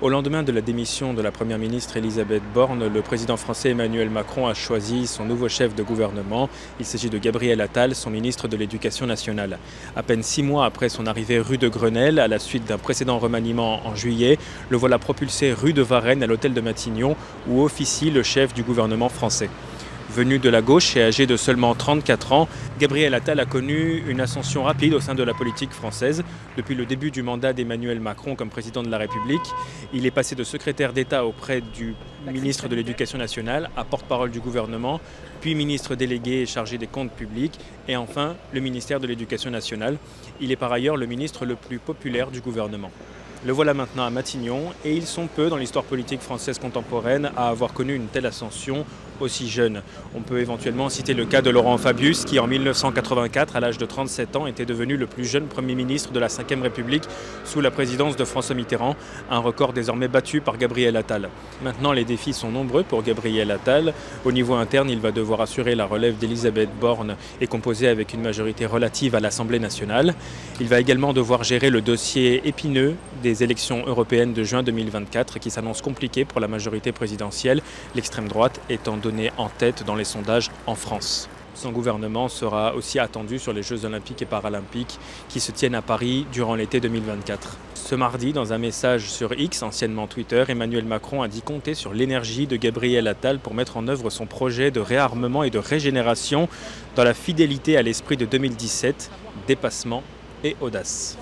Au lendemain de la démission de la Première ministre Elisabeth Borne, le président français Emmanuel Macron a choisi son nouveau chef de gouvernement. Il s'agit de Gabriel Attal, son ministre de l'Éducation nationale. À peine 6 mois après son arrivée rue de Grenelle, à la suite d'un précédent remaniement en juillet, le voilà propulsé rue de Varennes à l'hôtel de Matignon, où officie le chef du gouvernement français. Venu de la gauche et âgé de seulement 34 ans, Gabriel Attal a connu une ascension rapide au sein de la politique française. Depuis le début du mandat d'Emmanuel Macron comme président de la République, il est passé de secrétaire d'État auprès du ministre de l'Éducation nationale à porte-parole du gouvernement, puis ministre délégué et chargé des comptes publics, et enfin le ministère de l'Éducation nationale. Il est par ailleurs le ministre le plus populaire du gouvernement. Le voilà maintenant à Matignon et ils sont peu dans l'histoire politique française contemporaine à avoir connu une telle ascension aussi jeune. On peut éventuellement citer le cas de Laurent Fabius qui en 1984, à l'âge de 37 ans, était devenu le plus jeune Premier ministre de la Ve République sous la présidence de François Mitterrand, un record désormais battu par Gabriel Attal. Maintenant les défis sont nombreux pour Gabriel Attal. Au niveau interne, il va devoir assurer la relève d'Elisabeth Borne et composer avec une majorité relative à l'Assemblée nationale. Il va également devoir gérer le dossier épineux des élections européennes de juin 2024 qui s'annoncent compliquées pour la majorité présidentielle, l'extrême droite étant donnée en tête dans les sondages en France. Son gouvernement sera aussi attendu sur les Jeux olympiques et paralympiques qui se tiennent à Paris durant l'été 2024. Ce mardi, dans un message sur X, anciennement Twitter, Emmanuel Macron a dit compter sur l'énergie de Gabriel Attal pour mettre en œuvre son projet de réarmement et de régénération dans la fidélité à l'esprit de 2017, dépassement et audace.